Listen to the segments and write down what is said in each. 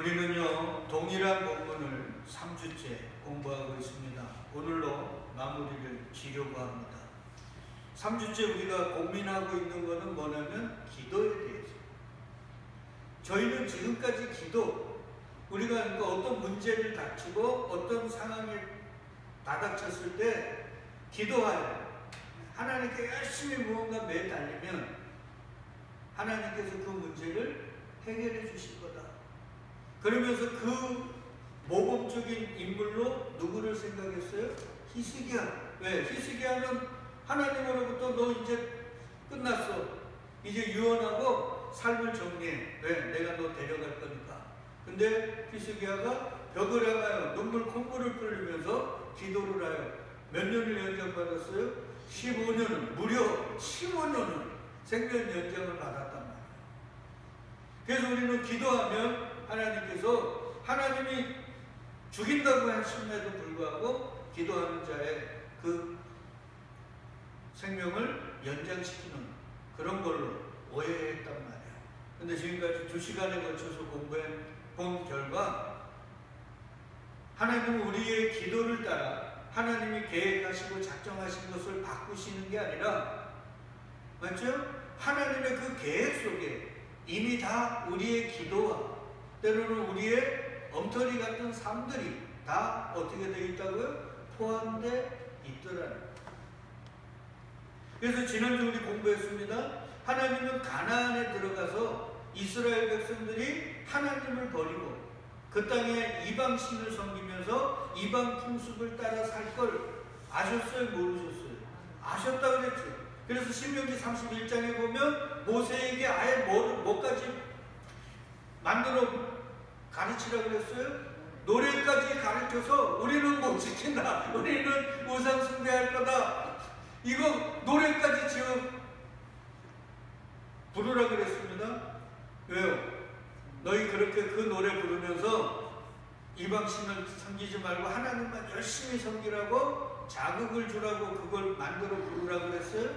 우리는요, 동일한 본문을 3주째 공부하고 있습니다. 오늘로 마무리를 지려고 합니다. 3주째 우리가 고민하고 있는 것은 뭐냐면 기도에 대해서. 저희는 지금까지 기도, 우리가 어떤 문제를 닥치고 어떤 상황에 다닥쳤을 때 기도하여 하나님께 열심히 무언가 매달리면 하나님께서 그 문제를 해결해 주실 거다. 그러면서 그 모범적인 인물로 누구를 생각했어요? 히스기야. 왜? 히스기야는 하나님으로부터 너 이제 끝났어. 이제 유언하고 삶을 정리해. 왜? 내가 너 데려갈 거니까. 근데 히스기야가 벽을 향하여 눈물 콧물을 흘리면서 기도를 하여 몇 년을 연장받았어요? 15년을, 무려 15년을 생명 연장을 받았단 말이에요. 그래서 우리는 기도하면 하나님께서 하나님이 죽인다고 하심에도 불구하고 기도하는 자의 그 생명을 연장시키는 그런 걸로 오해했단 말이에요. 근데 지금까지 2시간에 걸쳐서 공부해 본 결과 하나님은 우리의 기도를 따라 하나님이 계획하시고 작정하신 것을 바꾸시는 게 아니라, 맞죠? 하나님의 그 계획 속에 이미 다 우리의 기도와 때로는 우리의 엉터리 같은 삶들이 다 어떻게 되어 있다고요? 포함되어 있더라는. 그래서 지난주 우리 공부했습니다. 하나님은 가나안에 들어가서 이스라엘 백성들이 하나님을 버리고 그 땅에 이방신을 섬기면서 이방 풍습을 따라 살 걸 아셨어요? 모르셨어요? 아셨다고 그랬죠. 그래서 신명기 31장에 보면 모세에게 아예 뭐까지 만들어 가르치라고 그랬어요? 노래까지 가르쳐서 우리는 못 지킨다. 우리는 우상 숭배할 거다. 이거 노래까지 지어 부르라고 그랬습니다. 왜요? 너희 그렇게 그 노래 부르면서 이방신을 섬기지 말고 하나님만 열심히 섬기라고 자극을 주라고 그걸 만들어 부르라고 그랬어요?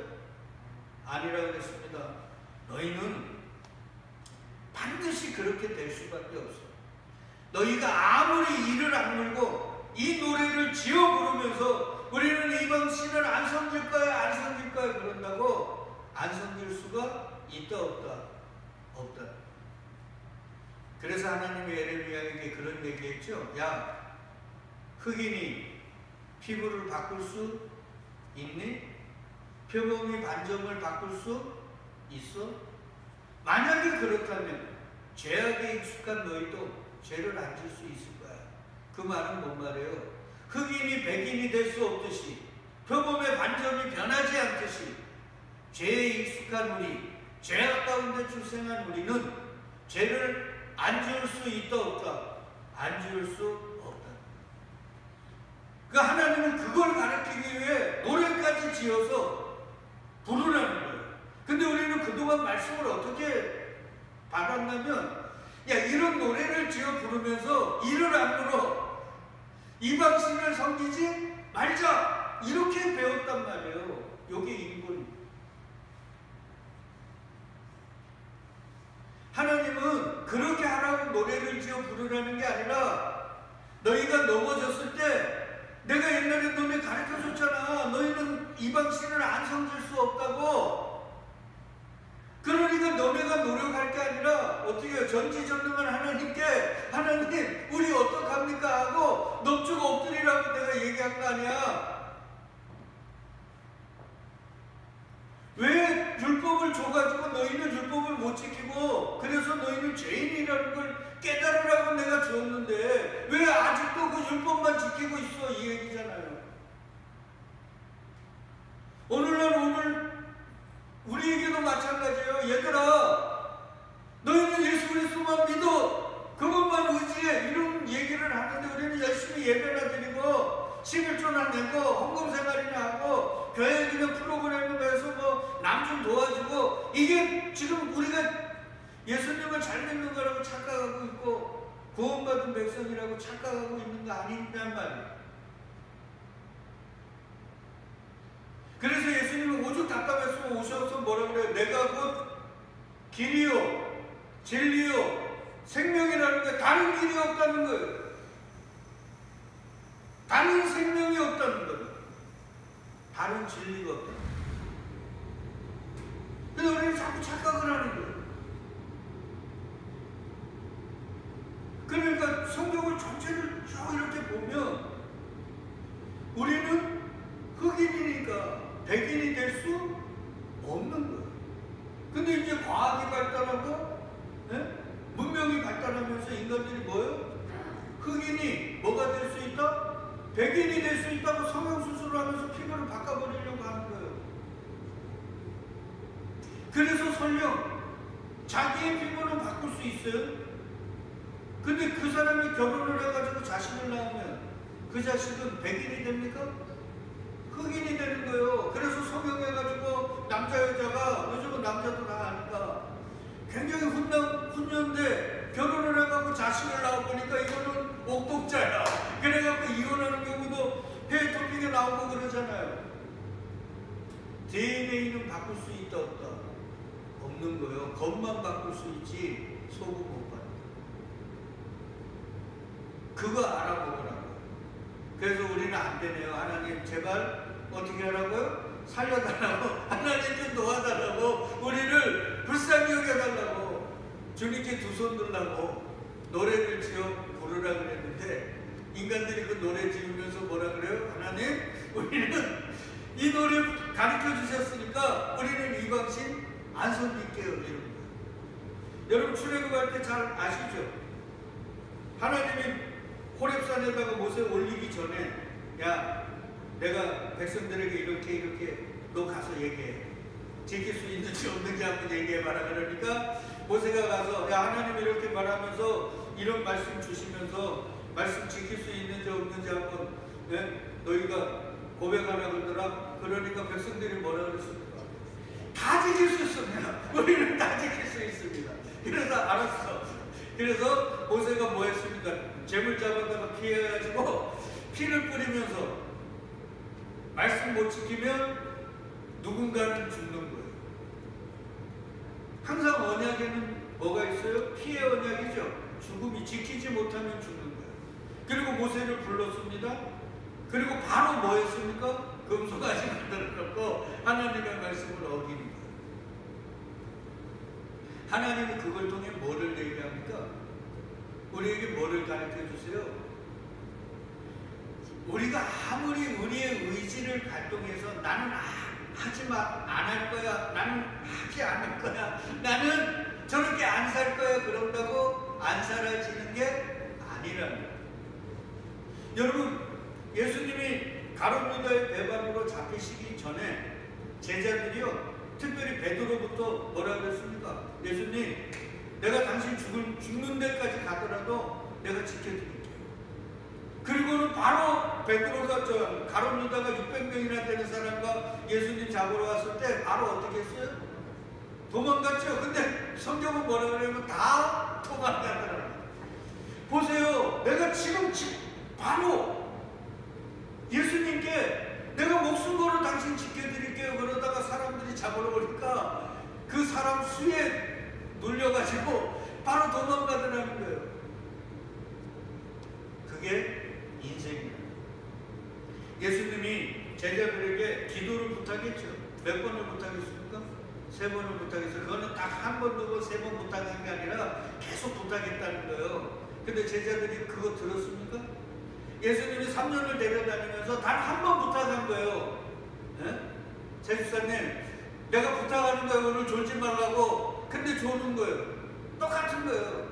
아니라고 그랬습니다. 너희는 반드시 그렇게 될 수밖에 없어. 너희가 아무리 이를 악물고 이 노래를 지어 부르면서 우리는 이방신을 안 섬길 거야, 안 섬길 거야 그런다고 안 섬길 수가 있다 없다? 없다. 그래서 하나님이 에레미야에게 그런 얘기했죠. 야, 흑인이 피부를 바꿀 수 있니? 표범이 반점을 바꿀 수 있어? 만약에 그렇다면 죄악에 익숙한 너희도 죄를 안 질 수 있을 거야. 그 말은 뭔 말이에요? 흑인이 백인이 될 수 없듯이 표범의 반점이 변하지 않듯이 죄에 익숙한 우리, 죄악 가운데 출생한 우리는 죄를 안 지을 수 있다 없다? 안 지을 수 없다. 그러니까 하나님은 그걸 가르치기 위해 노래까지 지어서 부르라는 거예요. 근데 우리는 그동안 말씀을 어떻게 받았냐면, 야, 이런 노래를 지어 부르면서 이를 안 물어, 이방신을 섬기지 말자, 이렇게 배웠단 말이에요. 요게 인본. 하나님은 그렇게 하라고 노래를 지어 부르라는 게 아니라, 너희가 넘어졌을 때 내가 옛날에 너네 가르쳐줬잖아. 너희는 이방신을 안 섬길 수 없다고. 그러니까 너네가 노력할 게 아니라 어떻게 해요? 전지전능한 하나님께 하나님 우리 어떡합니까 하고 넙죽 엎드리라고 내가 얘기한 거 아니야. 왜 율법을 줘가지고 너희는 율법을 못 지키고 그래서 너희는 죄인이라는 걸 깨달으라고 내가 줬는데 왜 아직도 그 율법만 지키고 있어? 이 얘기잖아요. 오늘 우리에게도 마찬가지예요. 얘들아, 너희는 예수 그리스도만 믿어, 그것만 의지해, 이런 얘기를 하는데 우리는 열심히 예배나 드리고 11조나 내고 헌금 생활이나 하고 교회기는 프로그램을 해서 뭐 남 좀 도와주고, 이게 지금 우리가 예수님을 잘 믿는 거라고 착각하고 있고 구원받은 백성이라고 착각하고 있는 거 아니냔 말이에요. 그래서 예수님은 오죽 답답했으면 오셔서 뭐라 그래요? 내가 곧 길이요 진리요 생명이라는 게 다른 길이 없다는 거예요. 다른 생명이 없다는 거예요. 다른 진리가 없다는 거예요. 근데 우리는 자꾸 착각을 하는 거예요. 그러니까 성경을 전체를 쭉 이렇게 보면 우리는 흑인이니까 백인이 될 수 없는 거예요. 근데 이제 과학이 발달하고 문명이 발달하면서 인간들이 뭐예요? 흑인이 뭐가 될 수 있다? 백인이 될 수 있다고 성형수술을 하면서 피부를 바꿔버리려고 하는 거예요. 그래서 설령 자기의 피부는 바꿀 수 있어요. 근데 그 사람이 결혼을 해가지고 자식을 낳으면 그 자식은 백인이 됩니까? 흑인이 되는 거예요. 그래서 성형해가지고 남자 여자가 요즘은 남자도 다 아니까 굉장히 훈련돼 결혼을 해가지고 자식을 낳아보니까 이거는 옥독자야. 그래갖고 이혼하는 경우도 해외 토픽에 나오고 그러잖아요. DNA는 바꿀 수 있다 없다? 없는 거예요. 겉만 바꿀 수 있지 속은 못 바꿔. 그거 알아보더라고요. 그래서 우리는 안 되네요. 하나님 제발 어떻게 하라고요? 살려달라고. 하나님 좀 도와달라고. 우리를 불쌍히 여겨달라고. 주님께 두 손 들라고 노래를 지어 부르라 그랬는데 인간들이 그 노래 지으면서 뭐라 그래요? 하나님 우리는 이 노래 가르쳐 주셨으니까 우리는 이방신 안 섬길게요. 이런 거예요. 여러분 출애굽할 때 잘 아시죠? 하나님이 호렙산에다가 모세 올리기 전에 야 내가 백성들에게 이렇게 너 가서 얘기해. 지킬 수 있는지 없는지 한번 얘기해봐라. 그러니까 모세가 가서 야 하나님 이렇게 말하면서 이런 말씀 주시면서 말씀 지킬 수 있는지 없는지 한번 너희가 고백하라 그러더라. 그러니까 백성들이 뭐라 그랬습니까? 다 지킬 수 있습니다. 우리는 다 지킬 수 있습니다. 그래서 알았어. 그래서 모세가 뭐 했습니까? 재물 잡아다가 피해가지고 피를 뿌리면서 말씀 못 지키면 누군가는 죽는 거예요. 항상 언약에는 뭐가 있어요? 피해 언약이죠. 죽음이 지키지 못하면 죽는 거예요. 그리고 모세를 불렀습니다. 그리고 바로 뭐 했습니까? 금송아지 만들어놓고 하나님의 말씀을 어기는 거예요. 하나님은 그걸 통해 뭐를 얘기합니까? 우리에게 뭐를 가르쳐 주세요? 우리가 아무리 우리의 의지를 발동해서 나는 하지마 안 할 거야, 나는 하지 않을 거야, 나는 저렇게 안 살 거야 그런다고 안 사라지는 게 아니라는 거예요. 여러분 예수님이 가룟유다의 배반으로 잡히시기 전에 제자들이요 특별히 베드로부터 뭐라 그랬습니까? 예수님 내가 당신 죽는 데까지 가더라도 내가 지켜드릴게요. 그리고는 바로 베드로가 가룟유다가 600명이나 되는 사람과 예수님 잡으러 왔을 때 바로 어떻게 했어요? 도망갔죠. 근데 성경은 뭐라 그러냐면 다 도망가더라고요. 보세요. 내가 지금 바로 예수님께 내가 목숨 걸어 당신 지켜드릴게요. 그러다가 사람들이 잡으러 오니까 그 사람 수에 눌려가지고 바로 도망가더라는 거예요. 그게 인생입니다. 예수님이 제자들에게 기도를 부탁했죠. 몇 번을 부탁했습니까? 3번을 부탁했어요. 그거는 딱 한 번, 2번, 3번 부탁한 게 아니라 계속 부탁했다는 거예요. 근데 제자들이 그거 들었습니까? 예수님이 3년을 데려다니면서 단 한 번 부탁한 거예요. 제주사님 내가 부탁하는 거예요. 오늘 졸지 말라고. 근데 조는 거예요. 똑같은 거예요.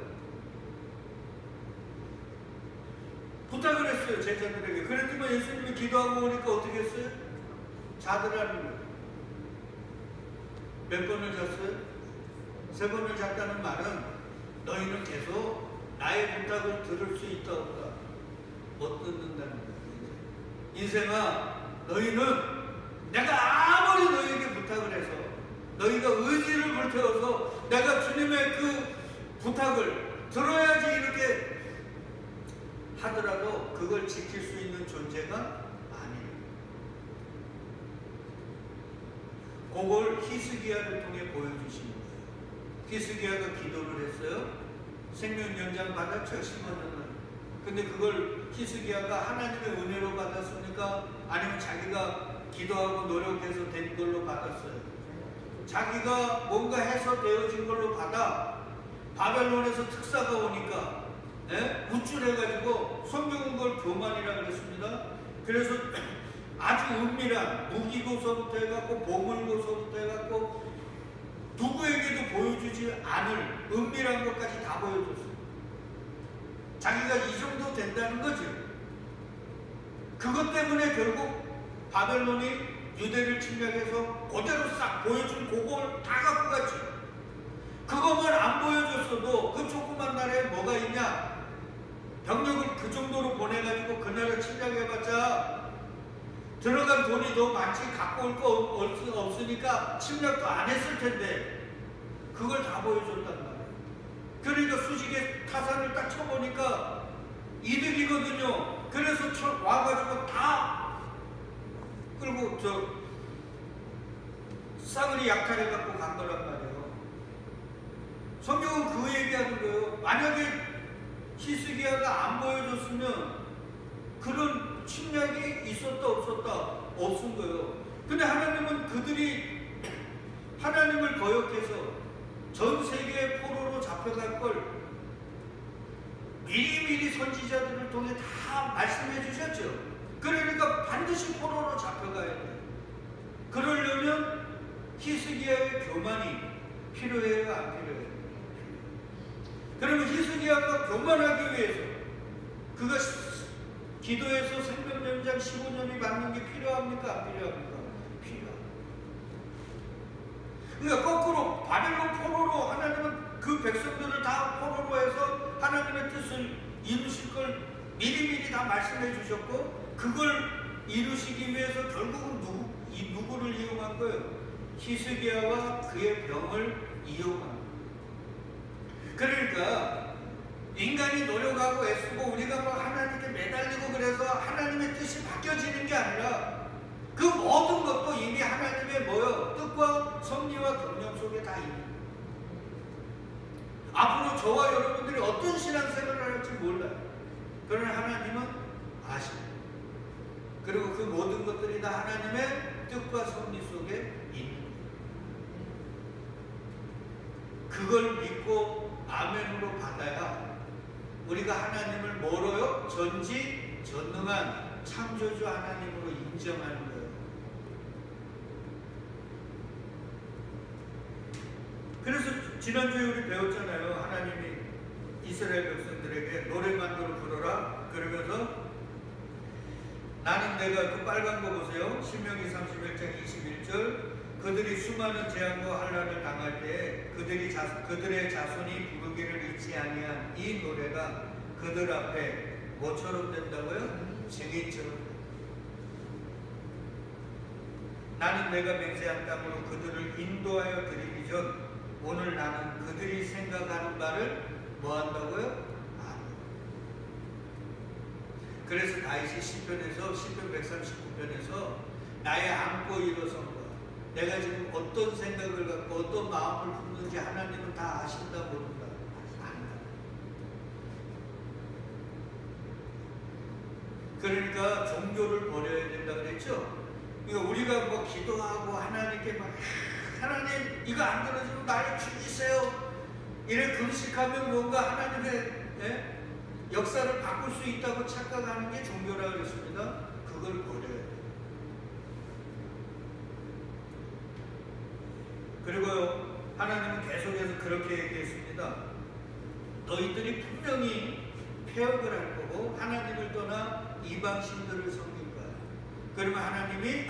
부탁을 했어요. 제자들에게. 그랬더니 예수님이 기도하고 오니까 어떻게 했어요? 자더라는 거예요. 몇 번을 잤어요? 3번을 잤다는 말은 너희는 계속 나의 부탁을 들을 수 있다 없다? 못 듣는다는 거예요. 인생아 너희는 내가 아무리 너희에게 부탁을 해서 너희가 의지를 불태워서 내가 주님의 그 부탁을 들어야지 이렇게 하더라도 그걸 지킬 수 있는 존재가 아니에요. 그걸 히스기야를 통해 보여주시는 거예요. 히스기야가 기도를 했어요. 생명 연장 받았죠, 15년을. 근데 그걸 히스기야가 하나님의 은혜로 받았습니까? 아니면 자기가 기도하고 노력해서 된 걸로 받았어요? 자기가 뭔가 해서 되어진 걸로 받아. 바벨론에서 특사가 오니까 우쭐해가지고 성경은 그걸 교만이라 그랬습니다. 그래서 아주 은밀한 무기고서부터 해갖고 보물고서부터 해갖고 누구에게도 보여주지 않을 은밀한 것까지 다 보여줬어요. 자기가 이 정도 된다는 거지. 그것 때문에 결국 바벨론이 유대를 침략해서 그대로 싹 보여준 그걸 다 갖고 갔지. 그것만 안 보여줬어도 그 조그만 나라에 뭐가 있냐. 병력을 그 정도로 보내가지고 그 나라 침략해봤자 들어간 돈이 너무 많지 갖고 올 거 없으니까 침략도 안 했을 텐데 그걸 다 보여줬단 말이에요. 그러니까 수직에 타산을 딱 쳐보니까 이득이거든요. 그래서 와가지고 다 끌고 싸그리 약탈해갖고 간 거란 말이에요. 성경은 그 얘기하는 거예요. 만약에 히스기야가 안 보여줬으면 그런 침략이 있었다 없었다 없은 거예요. 근데 하나님은 그들이 하나님을 거역해서 전 세계의 포로로 잡혀갈 걸 미리미리 선지자들을 통해 다 말씀해 주셨죠. 그러니까 반드시 포로로 잡혀가야 돼요. 그러려면 히스기야의 교만이 필요해요, 안 필요해요? 그러면 히스기야가 교만하기 위해서 그가 기도해서 생명연장 15년이 받는 게 필요합니까? 안 필요합니까? 필요합니다. 그러니까 거꾸로 바벨론 포로로 하나님은 그 백성들을 다 포로로 해서 하나님의 뜻을 이루실 걸 미리미리 다 말씀해 주셨고 그걸 이루시기 위해서 결국은 누구를 이용한 거예요? 히스기야와 그의 병을 이용한 거예요. 그러니까 인간이 노력하고 애쓰고 우리가 뭐 하나님께 매달리고 그래서 하나님의 뜻이 바뀌어지는 게 아니라 그 모든 것도 이미 하나님의 뭐요? 뜻과 섭리와 경영 속에 다 있는 거예요. 앞으로 저와 여러분들이 어떤 신앙생활을 할지 몰라요. 그러나 하나님은 아십니다. 그리고 그 모든 것들이 다 하나님의 뜻과 섭리 속에 있는 거예요. 그걸 믿고 아멘으로 받아야 우리가 하나님을 뭐로요? 전지전능한 창조주 하나님으로 인정하는 거예요. 그래서 지난주에 우리 배웠잖아요. 하나님이 이스라엘 백성들에게 노래 만들어 부르라. 그러면서 나는 내가 그 빨간 거 보세요. 신명기 31장 21절 그들이 수많은 재앙과 환난을 당할 때 그들의 자손이 부르기를 잊지 아니한 이 노래가 그들 앞에 뭐처럼 된다고요? 증인처럼. 나는 내가 맹세한 땅으로 그들을 인도하여 드리기 전 오늘 나는 그들이 생각하는 바를 뭐 한다고요? 그래서 다윗이 시편 139편에서 나의 안고 일어선 것 내가 지금 어떤 생각을 갖고 어떤 마음을 품는지 하나님은 다 아신다 모른다? 안다. 그러니까 종교를 버려야 된다 그랬죠? 그러니까 우리가 뭐 기도하고 하나님께 막 하나님 이거 안 들어주면 나를 죽이세요 이래 금식하면 뭔가 하나님의 역사를 바꿀 수 있다고 착각하는 게 종교라 그랬습니다. 그걸 버려야 돼요. 그리고 하나님은 계속해서 그렇게 얘기했습니다. 너희들이 분명히 폐역을 할 거고 하나님을 떠나 이방신들을 섬길 거야. 그러면 하나님이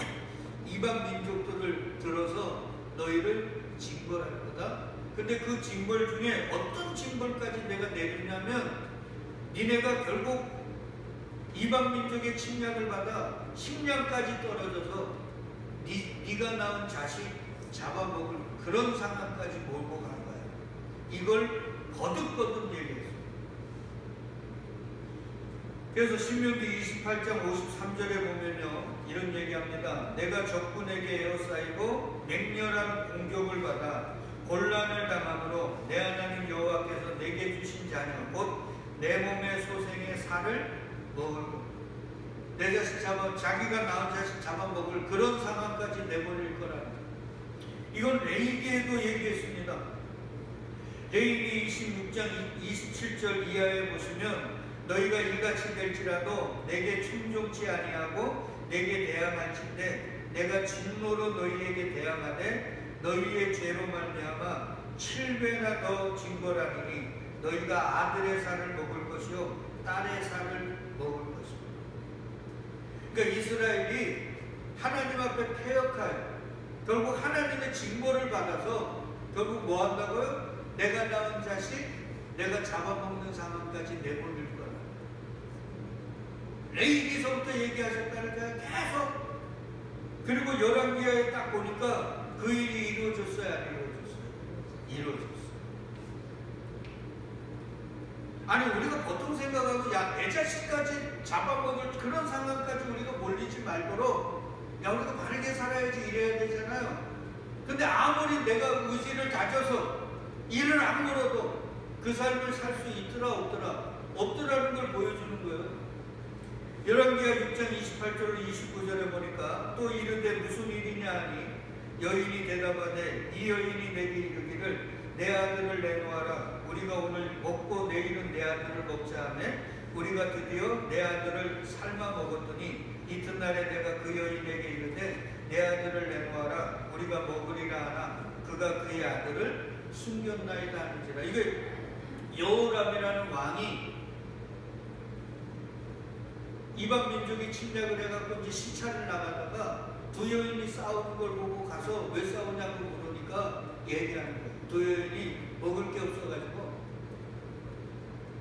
이방 민족들을 들어서 너희를 징벌할 거다. 근데 그 징벌 중에 어떤 징벌까지 내가 내리냐면 니네가 결국 이방 민족의 침략을 받아 식량까지 떨어져서 네가 낳은 자식 잡아먹을 그런 상황까지 몰고 간 거야. 이걸 거듭거듭 얘기했어요. 그래서 신명기 28장 53절에 보면요 이런 얘기합니다. 내가 적군에게 에워싸이고 맹렬한 공격을 받아 곤란을 당함으로 내 하나님 여호와께서 내게 주신 자녀 곧 내 몸의 소생의 살을 먹을 내 자식 자기가 낳은 자식 잡아먹을 그런 상황까지 내버릴 거라는 이건 레위기에도 얘기했습니다. 레위기 26장 27절 이하에 보시면 너희가 이같이 될지라도 내게 충종치 아니하고 내게 대항할진대 내가 진노로 너희에게 대항하되 너희의 죄로 말미암아 7배나 더 징벌하리니 너희가 아들의 살을 먹을 것이요 딸의 살을 먹을 것이요. 그러니까 이스라엘이 하나님 앞에 패역하여 결국 하나님의 징벌을 받아서 결국 뭐 한다고요? 내가 낳은 자식 내가 잡아먹는 상황까지 내몰릴 거라. 레위기서부터 얘기하셨다는 게 계속. 그리고 열왕기하에 딱 보니까 그 일이 이루어졌어요, 안 이루어졌어요? 이루어졌어요. 아니 우리가 보통 생각하고 야 내 자식까지 잡아먹을 그런 상황까지 우리가 몰리지 말도록 야 우리가 바르게 살아야지 이래야 되잖아요. 근데 아무리 내가 의지를 다져서 일을 악물어도 그 삶을 살 수 있더라 없더라는 걸 보여주는 거예요. 열왕기하 6장 28절로 29절에 보니까 또 이르되 무슨 일이냐 하니 여인이 대답하되 이 여인이 내게 이르기를 내 아들을 내놓아라. 우리가 오늘 먹고 내일은 내 아들을 먹자 하며 우리가 드디어 내 아들을 삶아 먹었더니 이튿날에 내가 그 여인에게 이르되 내 아들을 내놓아라. 우리가 먹으리라 하나 그가 그의 아들을 숨겼나이다 하는지라. 이게 여호람이라는 왕이 이방 민족이 침략을 해갖고 이제 시차를 나가다가 두 여인이 싸우는 걸 보고 가서 왜 싸우냐고 물으니까 얘기하는 거예요. 두 여인이 먹을 게 없어가지고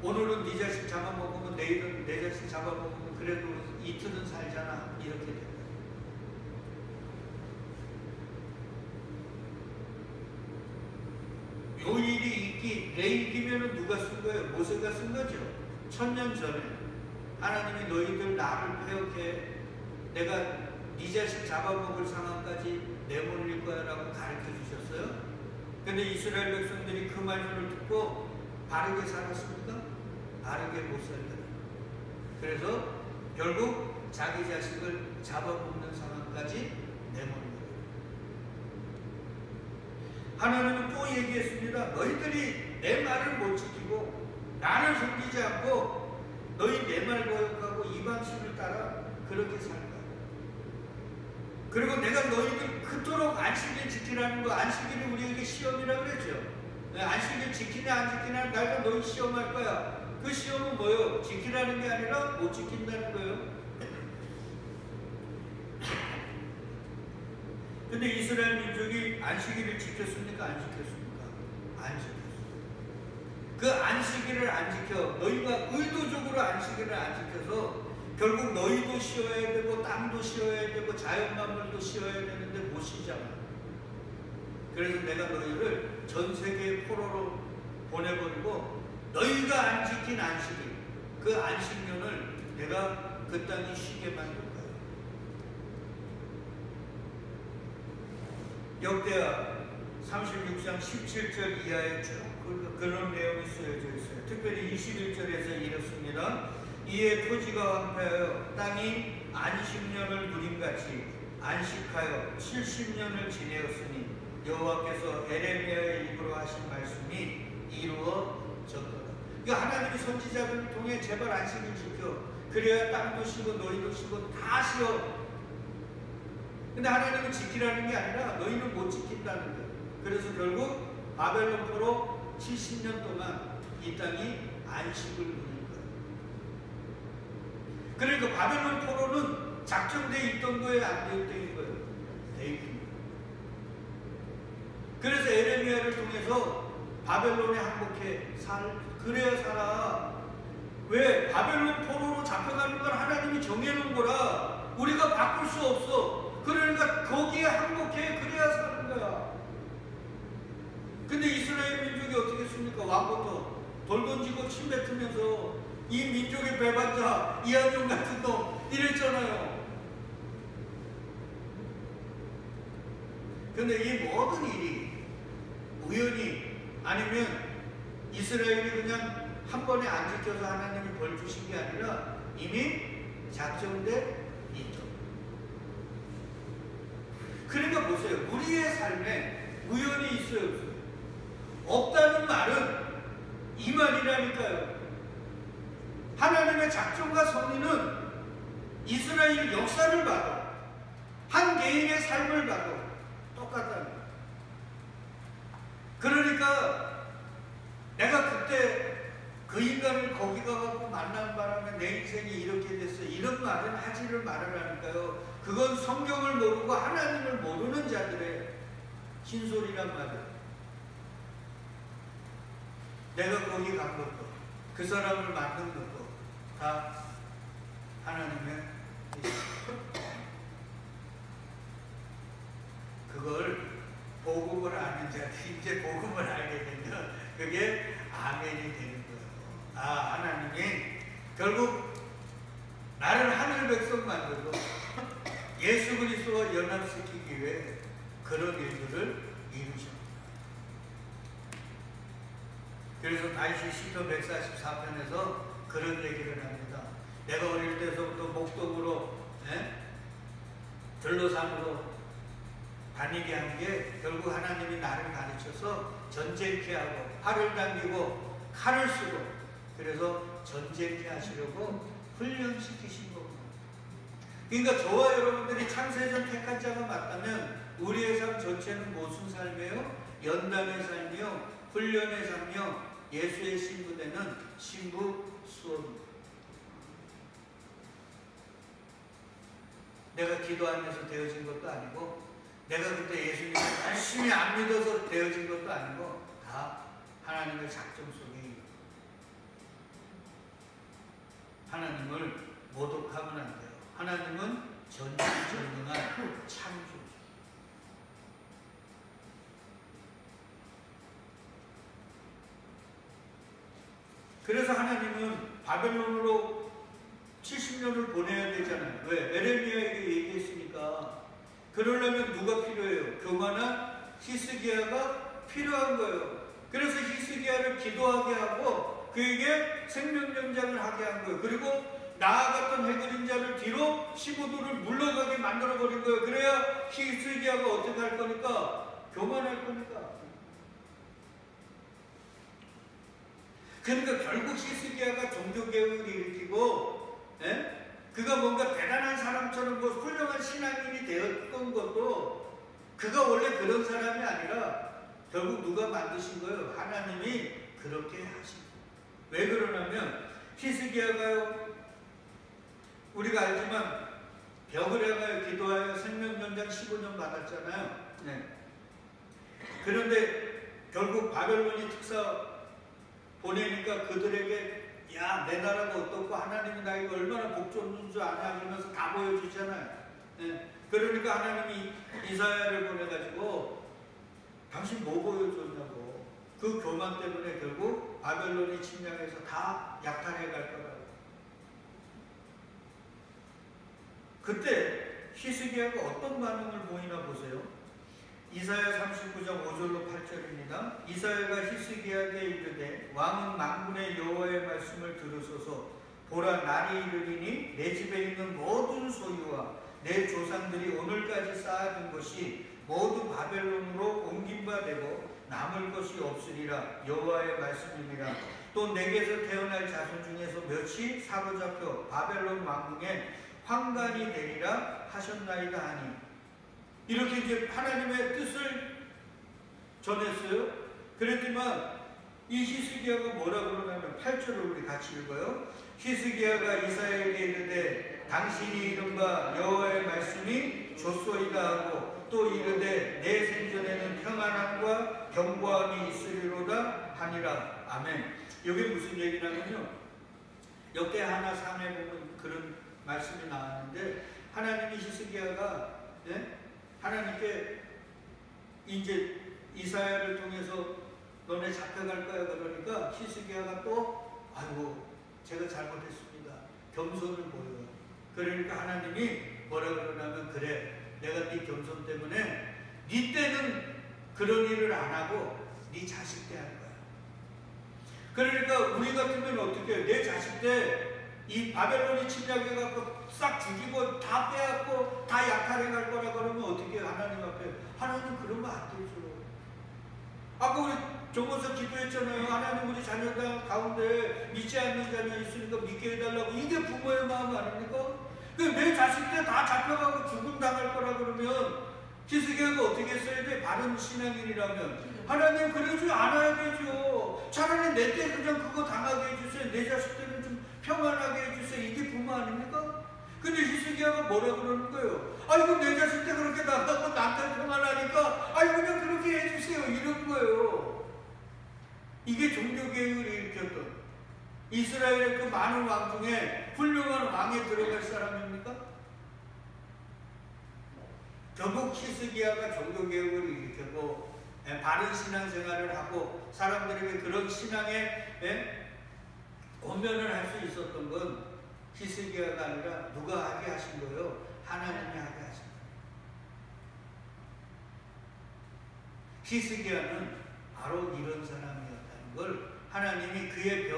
오늘은 네 자식 잡아먹으면 내일은 내 자식 잡아먹으면 그래도 이틀은 살잖아 이렇게 된 거예요. 요 일이 있기 레위기면은 누가 쓴 거예요? 모세가 쓴 거죠. 1000년 전에 하나님이 너희들 나를 패역해 내가 네 자식 잡아먹을 상황까지 내몰릴 거야 라고 가르쳐 주셨어요. 근데 이스라엘 백성들이 그 말씀을 듣고 바르게 살았습니까? 바르게 못 살더라. 그래서 결국 자기 자식을 잡아먹는 상황까지 내몰린 거예요. 하나님은 또 얘기했습니다. 너희들이 내 말을 못 지키고 나를 섬기지 않고 너희 내 말 거역하고 이방신을 따라 그렇게 살 거야. 그리고 내가 너희들 그토록 안식일 지키라는 거, 안식일이 우리에게 시험이라고 그랬죠. 안식일 지키냐 안 지키냐 내가 너희 시험할 거야. 그 시험은 뭐예요? 지키라는 게 아니라 못 지킨다는 거예요. 근데 이스라엘 민족이 안식일을 지켰습니까? 안 지켰습니까? 안 지켰어요. 그 안식일을 안 지켜 너희가 의도적으로 안식일을 안 지켜서 결국 너희도 쉬어야 되고 땅도 쉬어야 되고 자연만물도 쉬어야 되는데 못 쉬잖아. 그래서 내가 너희를 전 세계의 포로로 보내버리고 너희가 안 지킨 안식일 그 안식년을 내가 그 땅이 쉬게 만들 거야. 역대하 36장 17절 이하에 쭉 그런 내용이 쓰여져 있어요. 특별히 21절에서 이렇습니다. 이에 토지가 황폐하여 땅이 안식년을 누림같이 안식하여 70년을 지내었으니 여호와께서 에레미야의 입으로 하신 말씀이 이루어졌더라. 그러니까 하나님이 선지자들을 통해 제발 안식을 지켜. 그래야 땅도 쉬고 너희도 쉬고 다 쉬어. 근데 하나님은 지키라는 게 아니라 너희는 못 지킨다는 거예요. 그래서 결국 바벨론 포로 70년 동안 이 땅이 안식을 누린 거예요. 그러니까 바벨론 포로는 작정되어 있던 거예요? 안 되어 있던 거예요? 되어 있던 거예요. 그래서 에레미야를 통해서 바벨론에 항복해 그래야 살아. 왜? 바벨론 포로로 잡혀가는 건 하나님이 정해놓은 거라 우리가 바꿀 수 없어. 그러니까 거기에 항복해 그래야 사는 거야. 근데 이스라엘 민족이 어떻게 했습니까? 왕부터 돌 던지고 침 뱉으면서 이 민족의 배반자 이한용 같은 놈 이랬잖아요. 근데 이 모든 일이 우연히 아니면 이스라엘이 그냥 한 번에 안 지켜서 하나님이 벌 주신 게 아니라 이미 작정돼 있죠. 그러니까 보세요. 우리의 삶에 우연이 있어요, 없어요? 없다는 말은 이 말이라니까요. 하나님의 작정과 섭리는 이스라엘 역사를 봐도 한 개인의 삶을 봐도 똑같다는 거예요. 그러니까 내가 그때 그 인간을 거기 가갖고 만난 바람에 내 인생이 이렇게 됐어, 이런 말은 하지를 말으라니까요. 그건 성경을 모르고 하나님을 모르는 자들의 흰소리란 말이에요. 내가 거기 간 것도 그 사람을 만난 것도 다 하나님의 그걸 복음을 아는 자들이 이제 복음을 알게 되면 그게 아멘이 되는 거예요. 아, 하나님이 결국 나를 하늘 백성 만들고 예수 그리스도와 연합시키기 위해 그런 일들을 이루셨다. 그래서 다시 시편 144편에서 그런 얘기를 합니다. 내가 어릴 때서부터 목동으로 들로산으로 다니게 한 게 결국 하나님이 나를 가르쳐서 전쟁케 하고 팔을 당기고 칼을 쓰고 그래서 전쟁케 하시려고 훈련시키신 겁니다. 그러니까 저와 여러분들이 창세전 택한 자가 맞다면 우리의 삶 전체는 무슨 삶이에요? 연단의 삶이요, 훈련의 삶이요, 예수의 신부되는 신부 수업입니다. 내가 기도 안 해서 되어진 것도 아니고 내가 그때 예수님을 열심히 안 믿어서 되어진 것도 아니고 다 하나님의 작정 속에 있는 하나님을 모독하면 안 돼요. 하나님은 전지전능한 창조주. 그래서 하나님은 바벨론으로 70년을 보내야 되잖아요. 왜? 에레미야에게 얘기했으니까. 그러려면 누가 필요해요? 교만한 히스기야가 필요한 거예요. 그래서 히스기야를 기도하게 하고 그에게 생명연장을 하게 한 거예요. 그리고 나아갔던 해그림자를 뒤로 15도를 물러가게 만들어버린 거예요. 그래야 히스기야가 어떻게 할 거니까? 교만할 거니까. 그러니까 결국 히스기야가 종교개혁을 일으키고 그가 뭔가 대단한 사람처럼 뭐 훌륭한 신앙인이 되었던 것도 그가 원래 그런 사람이 아니라 결국 누가 만드신 거예요? 하나님이 그렇게 하신 거예요. 왜 그러냐면 히스기야가요, 우리가 알지만 벽을 향하여 기도하여 생명연장 15년 받았잖아요. 그런데 결국 바벨론이 특사 보내니까 그들에게 야, 내 나라가 어떻고 하나님이 나에게 얼마나 복 줬는 줄 아냐 그러면서 다 보여주잖아요. 그러니까 하나님이 이사야를 보내가지고 당신 뭐 보여줬냐고. 그 교만 때문에 결국 바벨론이 침략해서 다 약탈해 갈 거라고. 그때 히스기야가 어떤 반응을 보이나 보세요. 이사야 39장 5절로 8절입니다. 이사야가 히스기야에게 이르되 왕은 만군의 여호와의 말씀을 들으소서. 보라, 날이 이르리니 내 집에 있는 모든 소유와 내 조상들이 오늘까지 쌓아둔 것이 모두 바벨론으로 옮긴 바 되고 남을 것이 없으리라. 여호와의 말씀이니라. 또 내게서 태어날 자손 중에서 몇이 사로잡혀 바벨론 왕궁에 환관이 되리라 하셨나이다 하니. 이렇게 이제 하나님의 뜻을 전했어요. 그랬지만 이 히스기야가 뭐라 그러냐면 8절을 우리 같이 읽어요. 히스기야가 이사야에게 이르되 당신이 이른바 여호와의 말씀이 좋소이다 하고 또 이르되 내 생전에는 평안함과 견고함이 있으리로다 하니라. 아멘. 이게 무슨 얘기냐면요, 역대 하나 3에 보면 그런 말씀이 나왔는데 하나님이 히스기야가 하나님께 이제 이사야를 통해서 너네 잡혀갈 거야 그러니까 히스기야가 또 아이고 제가 잘못했습니다. 겸손을 보여요. 그러니까 하나님이 뭐라 그러냐면 그래, 내가 네 겸손 때문에 네 때는 그런 일을 안 하고 네 자식 때 할 거야. 그러니까 우리 같으면 어떻게 해요? 내 자식 때 이 바벨론이 침략해갖고 싹 죽이고 다 빼앗고 다 약탈해갈 거라 그러면 어떻게 해요? 하나님 앞에. 하나님 그러면 안 되죠. 아까 우리 조문서 기도했잖아요. 하나님 우리 자녀들 가운데 믿지 않는 자녀 있으니까 믿게 해달라고. 이게 부모의 마음 아닙니까? 내 자식 때 다 잡혀가고 죽음 당할 거라 그러면 히스기야가 어떻게 했어야 돼? 바른 신앙인이라면 하나님 그러지 않아야 되죠. 차라리 내 때 그냥 그거 당하게 해주세요. 내 자식 때는 좀 평안하게 해주세요. 이게 부모 아닙니까? 근데 히스기야가 뭐라 그러는 거예요? 아이고 내 자식 때 그렇게 나가고 나한테 평안하니까 아이고 그냥 그렇게 해주세요. 이런 거예요. 이게 종교개혁을 일으켰던 이스라엘의 그 많은 왕 중에 훌륭한 왕에 들어갈 사람입니까? 결국 히스기야가 종교개혁을 일으켰고 바른 신앙생활을 하고 사람들에게 그런 신앙의 권면을 할 수 있었던 건 히스기야가 아니라 누가 하게 하신 거예요? 하나님이 하게 하신 거예요. 히스기야는 바로 이런 사람이었다는 걸 하나님이 그의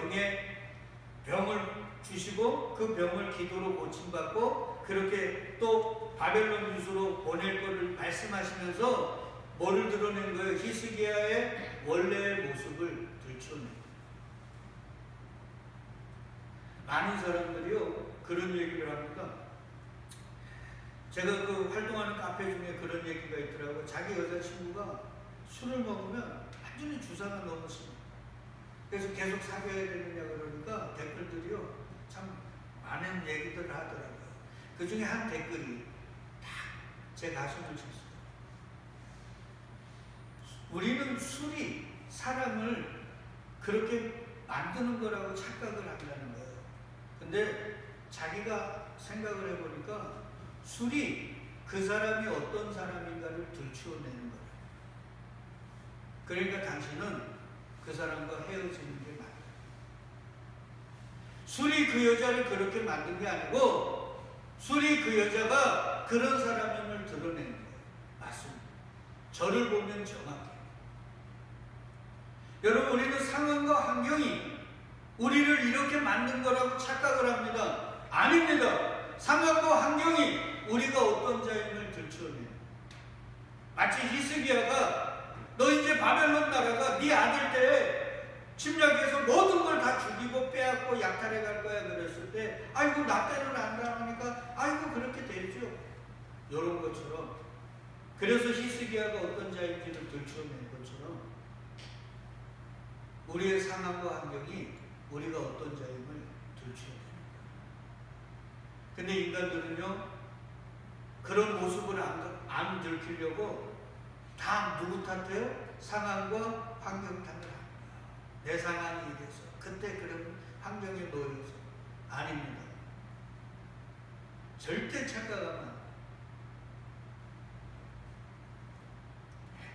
병을 주시고 그 병을 기도로 고침받고 그렇게 또 바벨론 유수로 보낼 것을 말씀하시면서 뭐를 드러낸 거예요? 히스기야의 원래의 모습을 들춰낸 거예요. 많은 사람들이요 그런 얘기를 합니다. 제가 그 활동하는 카페 중에 그런 얘기가 있더라고요. 자기 여자친구가 술을 먹으면 완전히 주사가 너무 심해요. 그래서 계속 사귀어야 되느냐 그러니까 댓글들이요 참 많은 얘기들을 하더라고요. 그 중에 한 댓글이 딱 제 가슴을 쳤어요. 우리는 술이 사람을 그렇게 만드는 거라고 착각을 한다는 거예요. 근데 자기가 생각을 해보니까 술이 그 사람이 어떤 사람인가를 들추어내는 거예요. 그러니까 당신은 그 사람과 헤어지는 게 맞아요. 술이 그 여자를 그렇게 만든 게 아니고 술이 그 여자가 그런 사람임을 드러내는 거예요. 맞습니다. 저를 보면 정확해요. 여러분 우리는 상황과 환경이 우리를 이렇게 만든 거라고 착각을 합니다. 아닙니다. 상황과 환경이 우리가 어떤 자임을 들춰내요. 마치 히스기야가 너 이제 바벨론 나라가 네 아들 때 침략해서 모든 걸 다 죽이고 빼앗고 약탈해 갈 거야 그랬을 때 아이고 나 때는 안 당하니까 아이고 그렇게 되죠. 이런 것처럼 그래서 히스기야가 어떤 자인지를 들춰낸 것처럼 우리의 상황과 환경이 우리가 어떤 자임을 들춰내는 거예요. 근데 인간들은요 그런 모습을 안 들키려고 다 누구 탓해요? 상황과 환경 탓을 합니다. 내 상황이 이래서 그때 그런 환경에 놓여서 아닙니다. 절대 착각하면 안 돼요.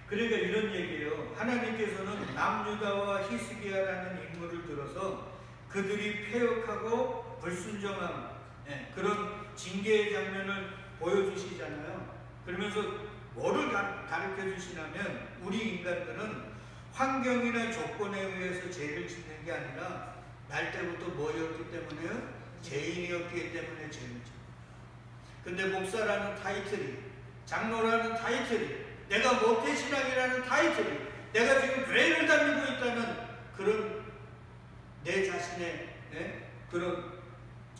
그러니까 이런 얘기예요. 하나님께서는 남유다와 히스기야라는 인물을 들어서 그들이 패역하고 불순종한 그런 징계의 장면을 보여주시잖아요. 그러면서 뭐를 가르쳐 주시냐면 우리 인간들은 환경이나 조건에 의해서 죄를 짓는 게 아니라 날 때부터 뭐였기 때문에요? 죄인이었기 때문에 죄를 짓는 거예요. 근데 목사라는 타이틀이 장로라는 타이틀이 내가 모태신앙이라는 타이틀이 내가 지금 교회를 다니고 있다는 그런 내 자신의 그런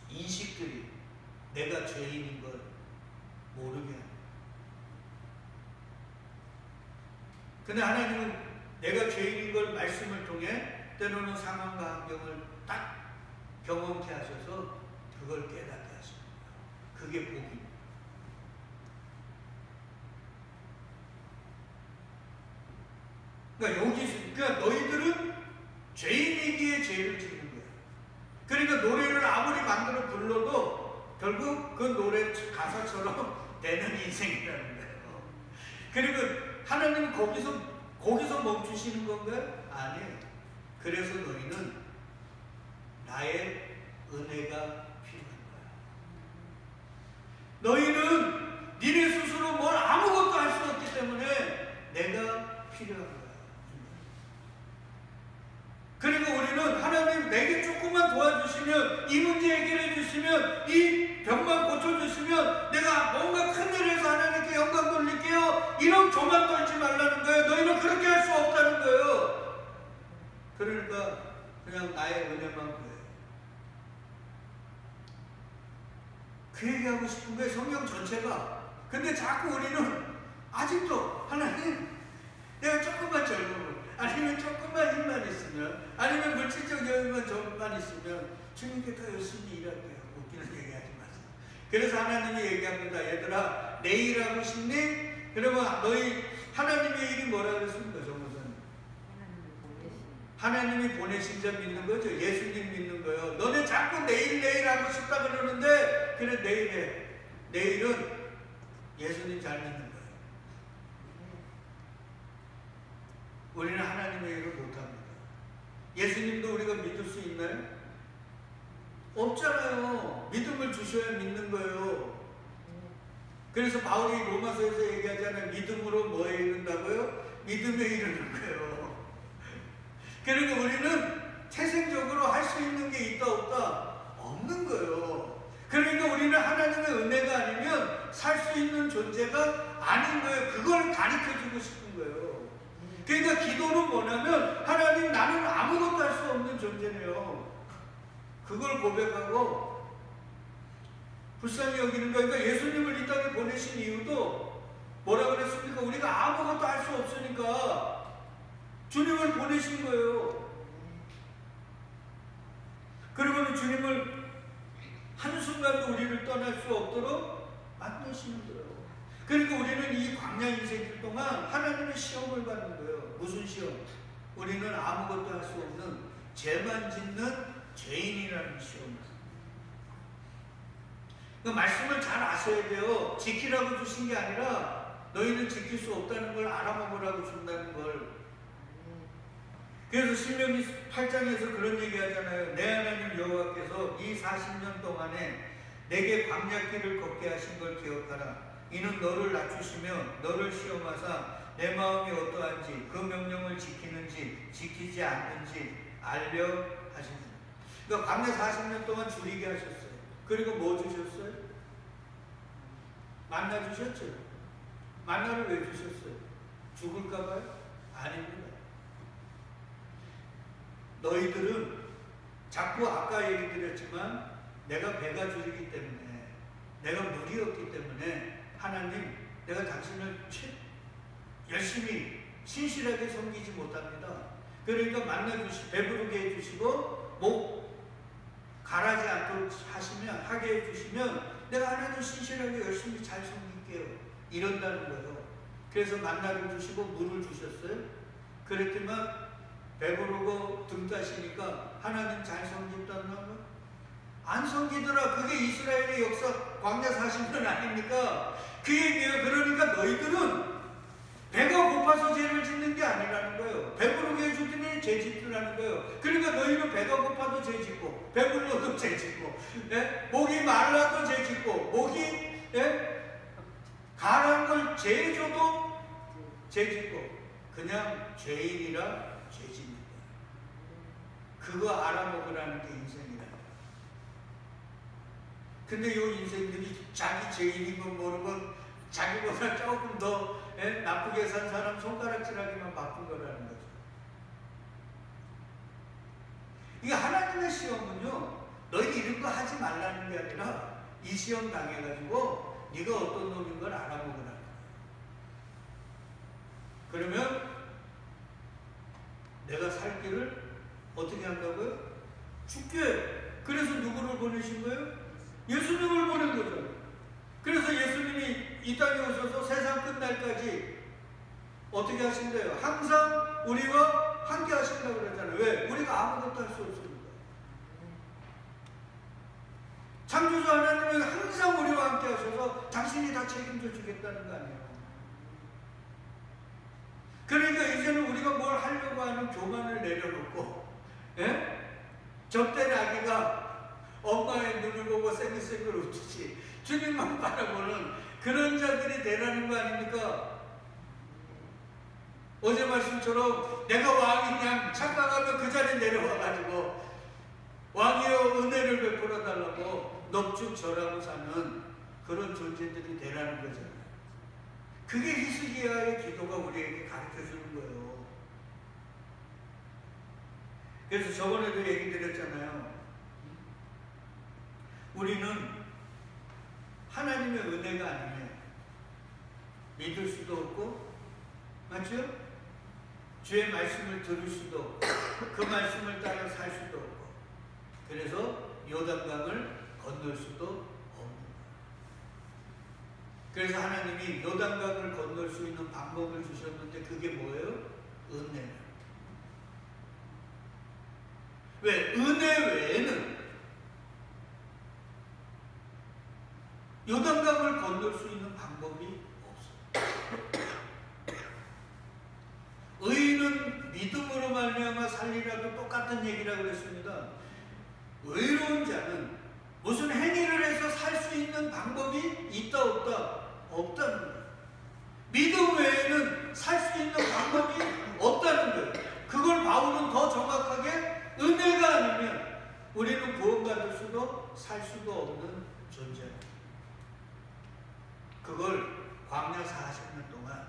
인식들이 내가 죄인인 걸 모르게 합니다. 근데 하나님은 내가 죄인인 걸 말씀을 통해 때로는 상황과 환경을 딱 경험케 하셔서 그걸 깨닫게 하십니다. 그게 복입니다. 그러니까 너희들은 죄인이기에 죄를 짓는 거야. 그러니까 노래를 아무리 만들어 불러도 결국 그 노래 가사처럼 되는 인생이라는 거예요. 그리고 하나님은 거기서 멈추시는 건가요? 아니에요. 그래서 너희는 나의 은혜가 필요한 거야. 너희는 니네 스스로 뭘 아무것도 할 수 없기 때문에 내가 필요한 거야. 문제 해결해 주시면, 이 병만 고쳐주시면 내가 뭔가 큰 일에서 하나님께 영광 돌릴게요. 이런 교만 떨지 말라는 거예요. 너희는 그렇게 할 수 없다는 거예요. 그러니까 그냥 나의 은혜만 구해요. 그 얘기하고 싶은 거예요, 성경 전체가. 근데 자꾸 우리는 아직도 하나님, 내가 조금만 젊으면, 아니면 조금만 힘만 있으면, 아니면 물질적 여유만 좀만 있으면 주님께 더 열심히 일할게요. 웃기는 얘기하지 마세요. 그래서 하나님이 얘기합니다. 얘들아, 내 일하고 싶니? 그러면 너희 하나님의 일이 뭐라 그랬습니까, 정우선? 하나님이 보내신 자 믿는 거죠. 예수님 믿는 거예요. 너네 자꾸 내일 하고 싶다 그러는데, 그래 내일에. 내일은 예수님 잘 믿는 거예요. 우리는 하나님의 일을 못합니다. 예수님도 우리가 믿을 수 있나요? 없잖아요. 믿음을 주셔야 믿는 거예요. 그래서 바울이 로마서에서 얘기하잖아요. 믿음으로 뭐에 이른다고요? 믿음에 이르는 거예요. 그러니까 우리는 태생적으로 할 수 있는 게 있다 없다? 없는 거예요. 그러니까 우리는 하나님의 은혜가 아니면 살 수 있는 존재가 아닌 거예요. 그걸 가르쳐주고 싶은 거예요. 그러니까 기도는 뭐냐면, 하나님, 나는 아무것도 할 수 없는 존재네요. 그걸 고백하고 불쌍히 여기는 거예요. 그러니까 예수님을 이 땅에 보내신 이유도 뭐라 그랬습니까? 우리가 아무것도 할 수 없으니까 주님을 보내신 거예요. 그러면 주님을 한순간도 우리를 떠날 수 없도록 만드시는 거예요. 그러니까 우리는 이 광야 인생길 동안 하나님의 시험을 받는 거예요. 무슨 시험? 우리는 아무것도 할 수 없는 죄만 짓는 죄인이라는 시험. 그 말씀을 잘 아셔야 돼요. 지키라고 주신 게 아니라 너희는 지킬 수 없다는 걸 알아먹으라고 준다는 걸. 그래서 신명기 8장에서 그런 얘기 하잖아요. 내 하나님 여호와께서 이 40년 동안에 내게 광야길을 걷게 하신 걸 기억하라. 이는 너를 낮추시며 너를 시험하사 내 마음이 어떠한지 그 명령을 지키는지 지키지 않는지 알려 하십니다. 그러니까 광야 40년 동안 줄이게 하셨어요. 그리고 뭐 주셨어요? 만나 주셨죠. 만나를 왜 주셨어요? 죽을까봐요? 아닙니다. 너희들은 자꾸 아까 얘기 드렸지만 내가 배가 줄이기 때문에, 내가 물이 없기 때문에 하나님, 내가 당신을 열심히 신실하게 섬기지 못합니다. 그러니까 배부르게 해주시고 목 가라지 않도록 하게 해주시면 내가 하나님 신실하게 열심히 잘 섬길게요. 이런다는 거예요. 그래서 만나를 주시고 물을 주셨어요. 그랬지만 배부르고 등 따시니까 하나님 잘 섬긴다는 거? 안 섬기더라. 그게 이스라엘의 역사 광야 40년 아닙니까? 그 얘기예요. 그러니까 너희들은 배가 고파서 죄를 짓는 게 아니라는 거예요. 배부르게 해주더니 죄 짓더라는 거예요. 그러니까 너희는 배가 고파도 죄 짓고, 배불러도 죄 짓고, 목이 말라도 죄 짓고, 목이 가라한 걸 죄 줘도 죄 짓고, 그냥 죄인이라 죄 짓는 거예요. 그거 알아먹으라는 게 인생이라. 근데 요 인생들이 자기 죄인인 건 모르고 자기보다 조금 더 나쁘게 산 사람 손가락질하기만 바쁜 거라는 거죠. 이게 하나님의 시험은요, 너희 이런 거 하지 말라는 게 아니라 이 시험 당해가지고 네가 어떤 놈인 걸 알아보거라는 거예요. 그러면 내가 살 길을 어떻게 한다고요? 죽게. 그래서 누구를 보내신 거예요? 예수님을 보낸 거죠. 그래서 예수님이 이 땅에 오셔서 세상 끝날까지 어떻게 하신대요? 항상 우리와 함께 하신다고 그랬잖아요. 왜? 우리가 아무것도 할 수 없습니다. 창조주 하나님은 항상 우리와 함께 하셔서 당신이 다 책임져 주겠다는 거 아니에요. 그러니까 이제는 우리가 뭘 하려고 하는 교만을 내려놓고, 젖된 아기가 엄마의 눈을 보고 생글생글 웃듯이 주님만 바라보는 그런 자들이 되라는 거 아닙니까? 어제 말씀처럼 내가 왕이냐 착각하면 그 자리에 내려와가지고 왕이여 은혜를 베풀어 달라고 넙죽 절하고 사는 그런 존재들이 되라는 거잖아요. 그게 히스기야의 기도가 우리에게 가르쳐주는 거예요. 그래서 저번에도 얘기 드렸잖아요. 우리는 하나님의 은혜가 아니면 믿을 수도 없고, 맞죠? 주의 말씀을 들을 수도 없고, 그 말씀을 따라 살 수도 없고, 그래서 요단강을 건널 수도 없는 거예요. 그래서 하나님이 요단강을 건널 수 있는 방법을 주셨는데 그게 뭐예요? 은혜예요. 왜? 은혜 외에는 요단강을 건널 수 있는 방법이 없어요. 의인은 믿음으로 말미암아 살리라도 똑같은 얘기라고 그랬습니다. 의로운 자는 무슨 행위를 해서 살 수 있는 방법이 있다 없다? 없다는 거예요. 믿음 외에는 살 수 있는 방법이 없다는 거예요. 그걸 바울은 더 정확하게 은혜가 아니면 우리는 구원받을 수도 살 수도 없는 존재예요. 그걸 광야 40년 동안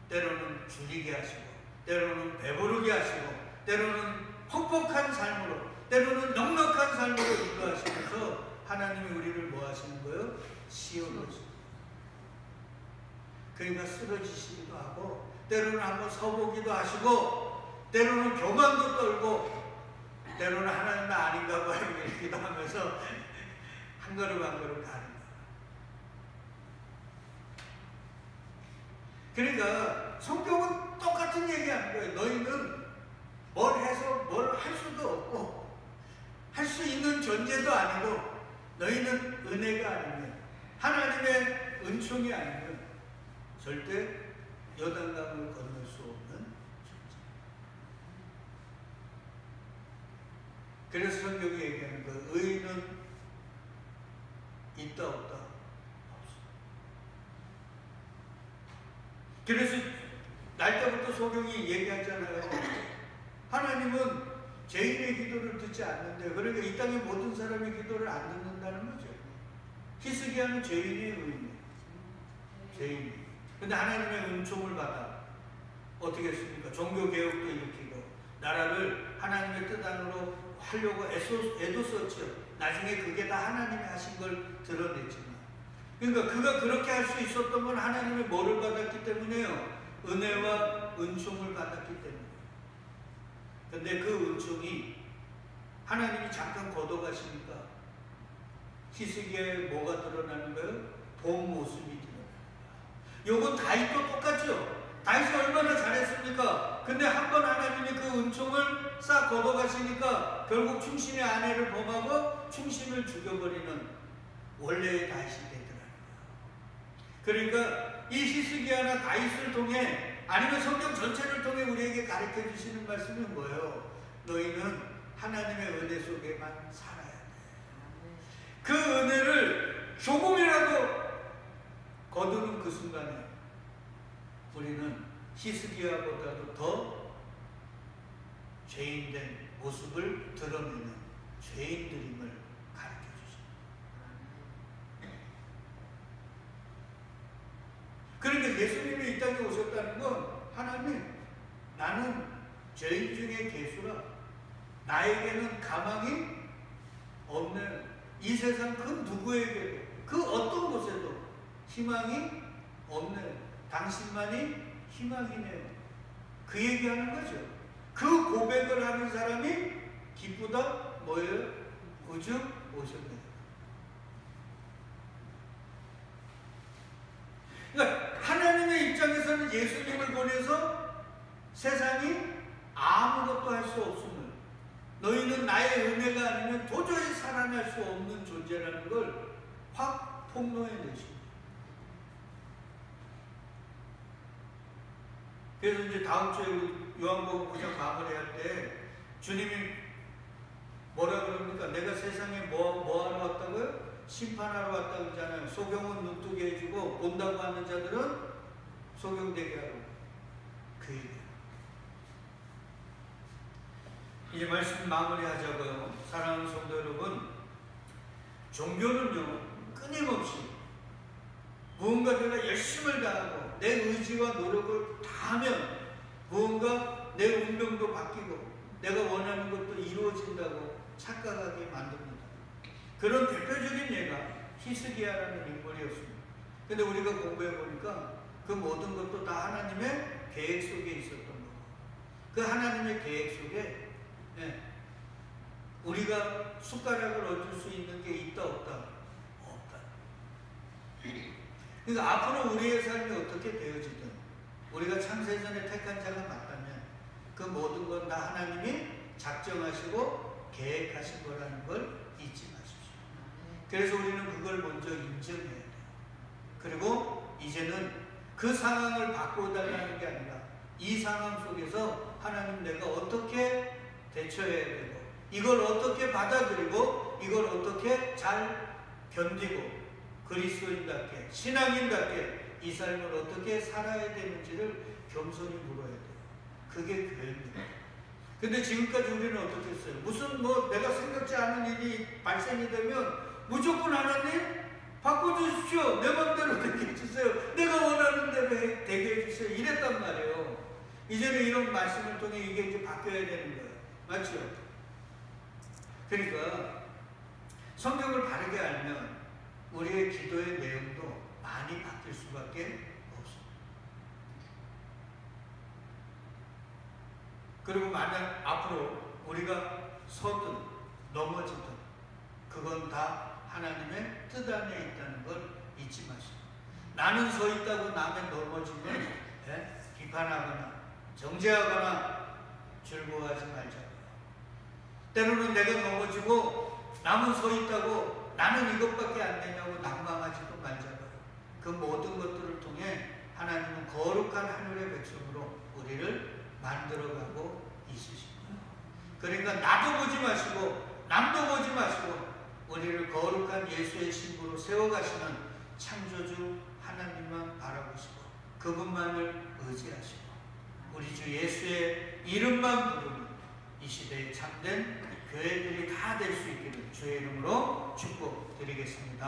때로는 줄이게 하시고, 때로는 배부르게 하시고, 때로는 퍽퍽한 삶으로, 때로는 넉넉한 삶으로 인도하시면서 하나님이 우리를 뭐 하시는 거예요? 씌워놓으시는. 그러니까 쓰러지시기도 하고, 때로는 한번 서보기도 하시고, 때로는 교만도 떨고, 때로는 하나님 나 아닌가 봐요 이렇게도 하면서 한 걸음 한 걸음 가는 거예요. 그러니까 성경은 똑같은 얘기하는 거예요. 너희는 뭘 해서 뭘 할 수도 없고 할 수 있는 존재도 아니고, 너희는 은혜가 아니면, 하나님의 은총이 아니면 절대 요단강을 건널 수 없는 존재. 그래서 성경이 얘기하는 거예요. 의인은 있다 없다? 없어. 그래서 날 때부터 소경이 얘기하잖아요. 하나님은 죄인의 기도를 듣지 않는데, 그러니까 이 땅의 모든 사람의 기도를 안 듣는다는 거죠. 히스기야는 죄인의 의인이에요. 죄인. 근데 하나님의 은총을 받아 어떻게 했습니까? 종교개혁도 일으키고 나라를 하나님의 뜻 안으로 하려고 애도 썼죠. 나중에 그게 다 하나님이 하신 걸 드러냈지만, 그러니까 그가 그렇게 할 수 있었던 건 하나님의 뭐를 받았기 때문에요? 은혜와 은총을 받았기 때문에. 근데 그 은총이 하나님이 잠깐 걷어가시니까 히스기야에 뭐가 드러나는 거예요? 본 모습이 드러나는 거예요. 요건 다윗도 똑같죠? 다윗이 얼마나 잘했습니까? 근데 한 번 하나님이 그 은총을 싹 걷어가시니까 결국 충신의 아내를 범하고 충신을 죽여버리는 원래의 다윗이 되더라는 거예요. 그러니까 이 히스기야나 다윗을 통해, 아니면 성경 전체를 통해 우리에게 가르쳐 주시는 말씀이 뭐예요? 너희는 하나님의 은혜 속에만 살아야 돼. 그 은혜를 조금이라도 거두는 그 순간에 우리는 히스기야보다도 더 죄인된 모습을 드러내는 죄인들임을 가르쳐 주십니다. 그러니까 예수님이 이 땅에 오셨다는 건, 하나님, 나는 죄인 중에 괴수라, 나에게는 가망이 없네. 이 세상 그 누구에게도, 그 어떤 곳에도 희망이 없네. 당신만이 희망이네요. 그 얘기하는 거죠. 그 고백을 하는 사람이 기쁘다 뭐예요? 오죽 오셨네. 그러니까 하나님의 입장에서는 예수님을 보내서 세상이 아무것도 할 수 없음을, 너희는 나의 은혜가 아니면 도저히 살아날 수 없는 존재라는 걸 확 폭로해 내십니다. 그래서 이제 다음 주에 요한복음 9장 마무리할 때 주님이 뭐라 그럽니까? 내가 세상에 뭐 하러 왔다고요? 심판하러 왔다고 그러잖아요. 소경은 눈뜨게 해주고 본다고 하는 자들은 소경되게 하고, 그 얘기예요. 이제 말씀 마무리하자고요. 사랑하는 성도 여러분, 종교는요 끊임없이 무언가 내가 열심을 다하고 내 의지와 노력을 다하면 무언가 내 운명도 바뀌고 내가 원하는 것도 이루어진다고 착각하게 만듭니다. 그런 대표적인 예가 히스기야라는 인물이었습니다. 근데 우리가 공부해 보니까 그 모든 것도 다 하나님의 계획 속에 있었던 거예요. 그 하나님의 계획 속에 우리가 숟가락을 얹을 수 있는 게 있다 없다? 없다. 그러니까 앞으로 우리의 삶이 어떻게 되어지든 우리가 창세전에 택한 자가 맞다면 그 모든 건 다 하나님이 작정하시고 계획하신 거라는 걸 잊지 마십시오. 그래서 우리는 그걸 먼저 인정해야 돼요. 그리고 이제는 그 상황을 바꿔달라는 게 아니라 이 상황 속에서 하나님 내가 어떻게 대처해야 되고 이걸 어떻게 받아들이고 이걸 어떻게 잘 견디고 그리스도인답게 신앙인답게 이 삶을 어떻게 살아야 되는지를 겸손히 물어야 돼요. 그게 교회입니다. 근데 지금까지 우리는 어떻게 했어요? 무슨 내가 생각지 않은 일이 발생이 되면 무조건 하나님 바꿔주십시오. 내 맘대로 되게 해주세요. 내가 원하는 대로 되게 해주세요. 이랬단 말이에요. 이제는 이런 말씀을 통해 이게 이제 바뀌어야 되는 거예요. 맞죠? 그러니까 성경을 바르게 알면 우리의 기도의 내용도 많이 바뀔 수밖에 없습니다. 그리고 만약 앞으로 우리가 서든 넘어지든 그건 다 하나님의 뜻 안에 있다는 걸 잊지 마시고 나는 서 있다고 남의 넘어지면 비판하거나 정죄하거나 즐거워하지 말자고요. 때로는 내가 넘어지고 남은 서 있다고 나는 이것밖에 안 되냐고 낙망하지도 말자고요. 그 모든 것들을 통해 하나님은 거룩한 하늘의 백성으로 우리를 만들어가고 있으십니다. 그러니까 나도 보지 마시고 남도 보지 마시고 우리를 거룩한 예수의 신부로 세워가시는 창조주 하나님만 바라보시고 그분만을 의지하시고 우리 주 예수의 이름만 부르는 이 시대에 참된 교회들이 다 될 수 있기를 주의 이름으로 축복드리겠습니다.